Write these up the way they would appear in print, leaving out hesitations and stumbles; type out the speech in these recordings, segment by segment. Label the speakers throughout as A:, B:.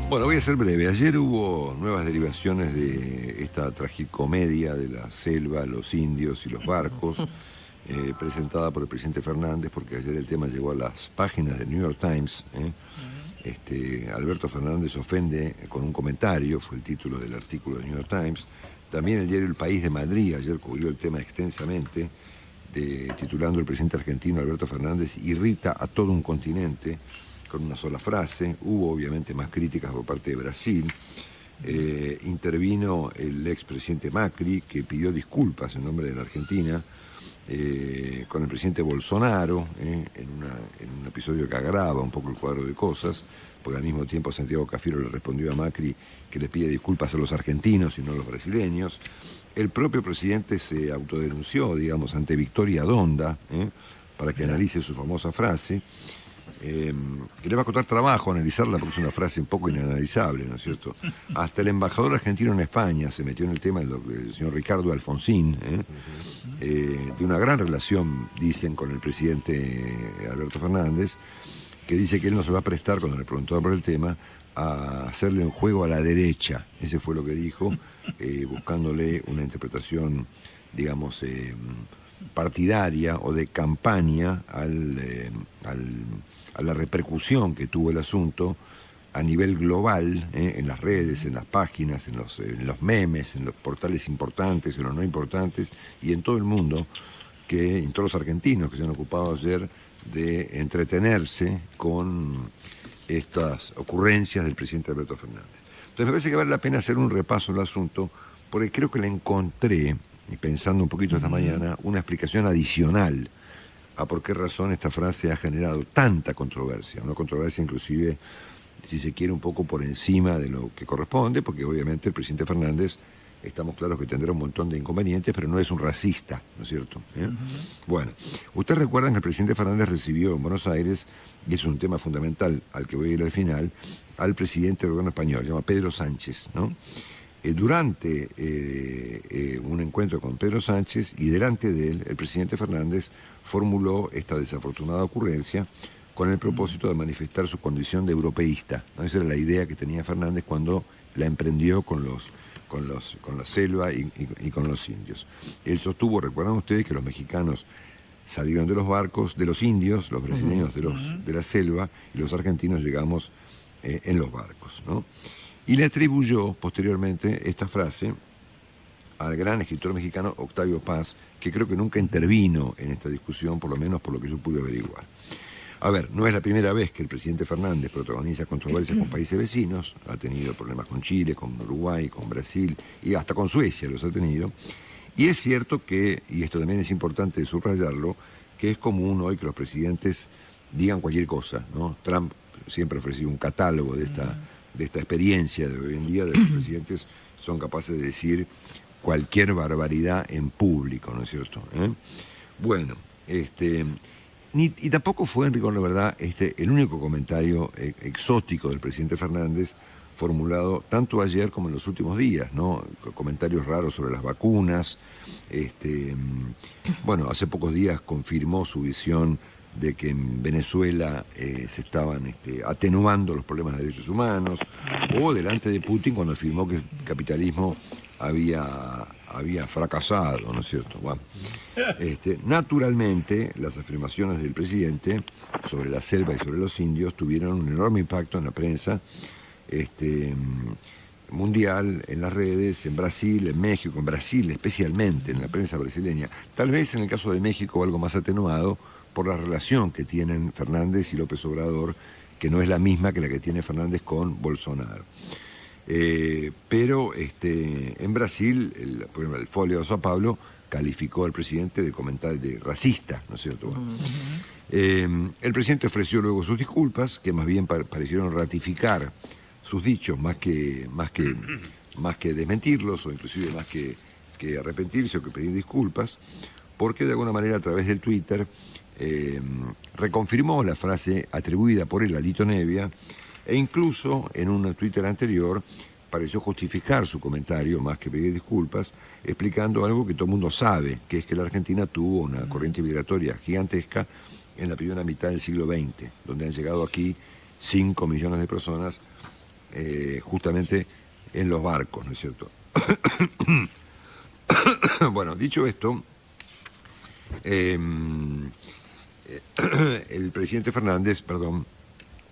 A: Bueno, voy a ser breve. Ayer hubo nuevas derivaciones de esta tragicomedia de la selva, los indios y los barcos, presentada por el presidente Fernández, porque ayer el tema llegó a las páginas del New York Times. Alberto Fernández ofende con un comentario, fue el título del artículo del New York Times. También el diario El País de Madrid ayer cubrió el tema extensamente, titulando el presidente argentino Alberto Fernández irrita a todo un continente, con una sola frase. Hubo obviamente más críticas por parte de Brasil. Intervino el expresidente Macri, que pidió disculpas en nombre de la Argentina, con el presidente Bolsonaro, en un episodio que agrava un poco el cuadro de cosas, porque al mismo tiempo Santiago Cafiero le respondió a Macri que le pide disculpas a los argentinos y no a los brasileños. El propio presidente se autodenunció, digamos, ante Victoria Donda, para que analice su famosa frase, que le va a costar trabajo analizarla porque es una frase un poco inanalizable, ¿no es cierto? Hasta el embajador argentino en España se metió en el tema, el señor Ricardo Alfonsín, de una gran relación, dicen, con el presidente Alberto Fernández, que dice que él no se va a prestar, cuando le preguntaron por el tema, a hacerle un juego a la derecha. Ese fue lo que dijo, buscándole una interpretación, digamos, partidaria o de campaña a la repercusión que tuvo el asunto a nivel global, en las redes, en las páginas, en los memes, en los portales importantes, en los no importantes, y en todo el mundo, en todos los argentinos que se han ocupado ayer de entretenerse con estas ocurrencias del presidente Alberto Fernández. Entonces me parece que vale la pena hacer un repaso del asunto, porque creo que le encontré, y pensando un poquito esta mañana, una explicación adicional a por qué razón esta frase ha generado tanta controversia, una controversia inclusive, si se quiere, un poco por encima de lo que corresponde, porque obviamente el presidente Fernández, estamos claros que tendrá un montón de inconvenientes, pero no es un racista, ¿no es cierto? Bueno, ustedes recuerdan que el presidente Fernández recibió en Buenos Aires, y es un tema fundamental al que voy a ir al final, al presidente del gobierno español, se llama Pedro Sánchez, ¿no? Durante un encuentro con Pedro Sánchez y delante de él, el presidente Fernández formuló esta desafortunada ocurrencia con el propósito de manifestar su condición de europeísta, ¿no? Esa era la idea que tenía Fernández cuando la emprendió con la selva y con los indios. Él sostuvo, recuerdan ustedes, que los mexicanos salieron de los barcos de los indios, los brasileños de la selva, y los argentinos llegamos en los barcos, ¿no? Y le atribuyó posteriormente esta frase al gran escritor mexicano Octavio Paz, que creo que nunca intervino en esta discusión, por lo menos por lo que yo pude averiguar. A ver, no es la primera vez que el presidente Fernández protagoniza controversias con países vecinos, ha tenido problemas con Chile, con Uruguay, con Brasil y hasta con Suecia los ha tenido. Y es cierto que, y esto también es importante subrayarlo, que es común hoy que los presidentes digan cualquier cosa, ¿no? Trump siempre ha ofrecido un catálogo de esta experiencia de hoy en día, de los presidentes son capaces de decir cualquier barbaridad en público, ¿no es cierto? Bueno, y tampoco fue, en rigor de verdad, el único comentario exótico del presidente Fernández formulado tanto ayer como en los últimos días, ¿no? Comentarios raros sobre las vacunas. Bueno, hace pocos días confirmó su visión de que en Venezuela se estaban atenuando los problemas de derechos humanos, o delante de Putin cuando afirmó que el capitalismo había fracasado, ¿no es cierto? Bueno, naturalmente, las afirmaciones del presidente sobre la selva y sobre los indios tuvieron un enorme impacto en la prensa mundial, en las redes, en Brasil, en México, en Brasil especialmente, en la prensa brasileña. Tal vez en el caso de México algo más atenuado por la relación que tienen Fernández y López Obrador, que no es la misma que la que tiene Fernández con Bolsonaro. Pero en Brasil, por ejemplo, el Folio de São Paulo calificó al presidente de racista, ¿no es cierto? Bueno, el presidente ofreció luego sus disculpas, que más bien parecieron ratificar sus dichos más que desmentirlos, o inclusive más que arrepentirse o que pedir disculpas, porque de alguna manera a través del Twitter reconfirmó la frase atribuida por él a Lito Nebbia, e incluso en un Twitter anterior pareció justificar su comentario más que pedir disculpas, explicando algo que todo el mundo sabe, que es que la Argentina tuvo una corriente migratoria gigantesca en la primera mitad del siglo XX, donde han llegado aquí 5 millones de personas justamente en los barcos, ¿no es cierto? Bueno, dicho esto, el presidente Fernández, perdón,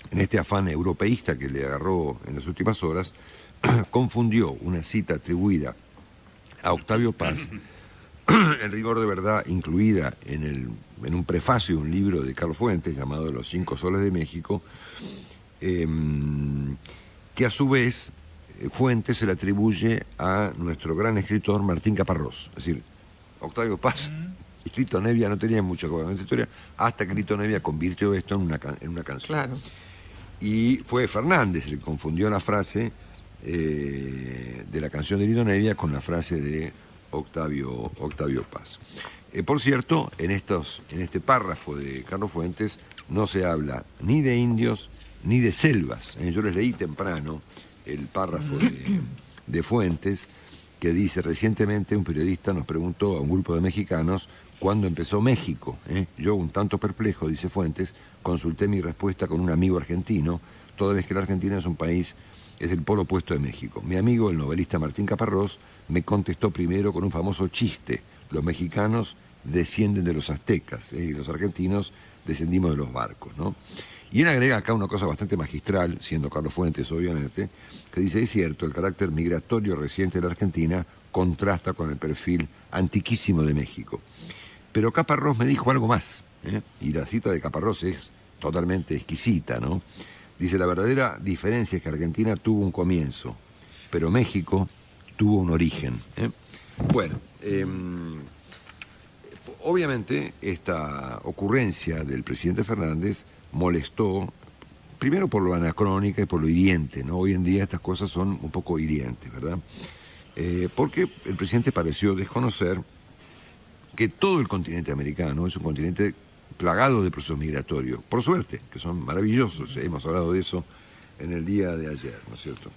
A: en este afán europeísta que le agarró en las últimas horas, confundió una cita atribuida a Octavio Paz, en rigor de verdad incluida en un prefacio de un libro de Carlos Fuentes llamado Los 5 soles de México, que a su vez Fuentes se le atribuye a nuestro gran escritor Martín Caparrós. Es decir, Octavio Paz y Lito Nevia no tenían mucho que ver con esta historia, hasta que Lito Nevia convirtió esto en una canción.
B: Claro.
A: Y fue Fernández el que confundió la frase de la canción de Lito Nevia con la frase de Octavio Paz. Por cierto, en este párrafo de Carlos Fuentes no se habla ni de indios ni de selvas. Yo les leí temprano el párrafo de Fuentes, que dice: recientemente un periodista nos preguntó a un grupo de mexicanos cuándo empezó México. Yo, un tanto perplejo, dice Fuentes, consulté mi respuesta con un amigo argentino, toda vez que la Argentina es el polo opuesto de México. Mi amigo, el novelista Martín Caparrós, me contestó primero con un famoso chiste: los mexicanos descienden de los aztecas, y los argentinos descendimos de los barcos, ¿no? Y él agrega acá una cosa bastante magistral, siendo Carlos Fuentes obviamente, que dice: es cierto, el carácter migratorio reciente de la Argentina contrasta con el perfil antiquísimo de México. Pero Caparrós me dijo algo más, y la cita de Caparrós es totalmente exquisita, ¿no? Dice: la verdadera diferencia es que Argentina tuvo un comienzo, pero México tuvo un origen. Bueno, obviamente esta ocurrencia del presidente Fernández molestó, primero por lo anacrónica y por lo hiriente, ¿no? Hoy en día estas cosas son un poco hirientes, ¿verdad? Porque el presidente pareció desconocer que todo el continente americano es un continente plagado de procesos migratorios, por suerte, que son maravillosos, hemos hablado de eso en el día de ayer, ¿no es cierto?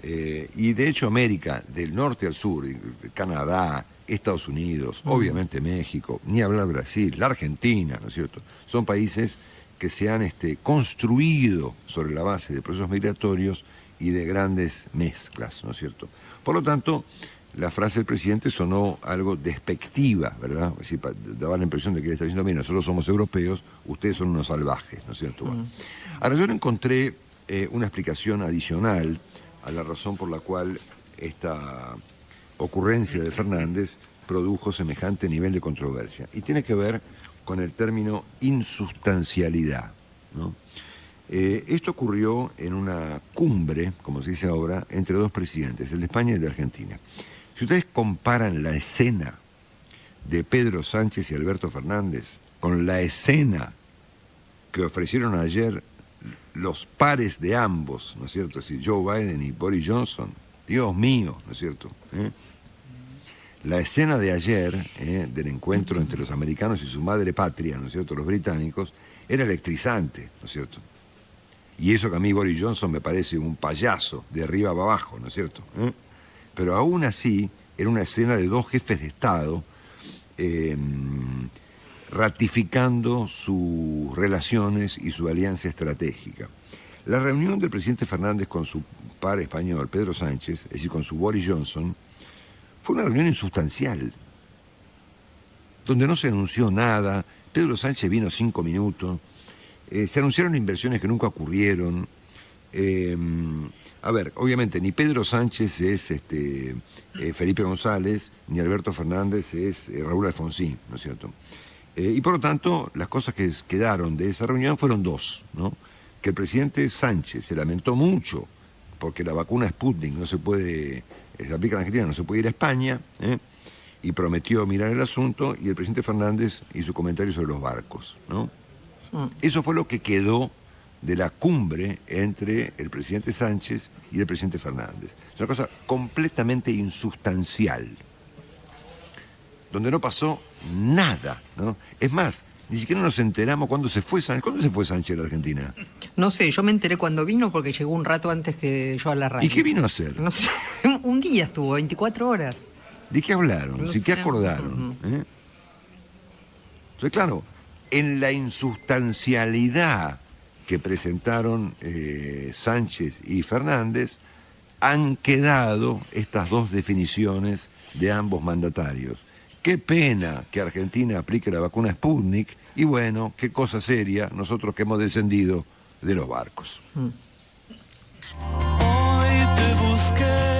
A: Y de hecho América, del norte al sur, Canadá, Estados Unidos, obviamente México, ni hablar Brasil, la Argentina, ¿no es cierto? Son países que se han construido sobre la base de procesos migratorios y de grandes mezclas, ¿no es cierto? Por lo tanto, la frase del presidente sonó algo despectiva, ¿verdad? Es decir, daba la impresión de que le está diciendo: mira, nosotros somos europeos, ustedes son unos salvajes, ¿no es cierto? Bueno. Ahora, yo no encontré una explicación adicional a la razón por la cual esta ocurrencia de Fernández produjo semejante nivel de controversia. Y tiene que ver con el término insubstancialidad, ¿no? Esto ocurrió en una cumbre, como se dice ahora, entre dos presidentes, el de España y el de Argentina. Si ustedes comparan la escena de Pedro Sánchez y Alberto Fernández con la escena que ofrecieron ayer los pares de ambos, ¿no es cierto? Es decir, Joe Biden y Boris Johnson, Dios mío, ¿no es cierto? La escena de ayer, del encuentro entre los americanos y su madre patria, ¿no es cierto?, los británicos, era electrizante, ¿no es cierto? Y eso que a mí Boris Johnson me parece un payaso, de arriba para abajo, ¿no es cierto? Pero aún así, era una escena de dos jefes de Estado ratificando sus relaciones y su alianza estratégica. La reunión del presidente Fernández con su par español, Pedro Sánchez, es decir, con su Boris Johnson, fue una reunión insustancial, donde no se anunció nada. Pedro Sánchez vino 5 minutos, se anunciaron inversiones que nunca ocurrieron. A ver, obviamente ni Pedro Sánchez es Felipe González, ni Alberto Fernández es Raúl Alfonsín, ¿no es cierto? Y por lo tanto, las cosas que quedaron de esa reunión fueron dos, ¿no? Que el presidente Sánchez se lamentó mucho porque la vacuna Sputnik no se puede, se aplica en Argentina, no se puede ir a España, y prometió mirar el asunto, y el presidente Fernández hizo comentarios sobre los barcos, ¿no? Eso fue lo que quedó de la cumbre entre el presidente Sánchez y el presidente Fernández. Es una cosa completamente insustancial, donde no pasó nada, ¿no? Es más, ni siquiera nos enteramos cuándo se fue Sánchez. ¿Cuándo se fue Sánchez a la Argentina?
B: No sé, yo me enteré cuando vino porque llegó un rato antes que yo a la radio.
A: ¿Y qué vino a hacer?
B: No sé, un día estuvo, 24 horas.
A: ¿De qué hablaron?
B: No
A: ¿Sí? ¿Qué
B: sé.
A: acordaron? Entonces, claro, en la insustancialidad que presentaron Sánchez y Fernández, han quedado estas dos definiciones de ambos mandatarios. Qué pena que Argentina aplique la vacuna Sputnik y bueno, qué cosa seria nosotros que hemos descendido de los barcos.
C: Hoy te busqué.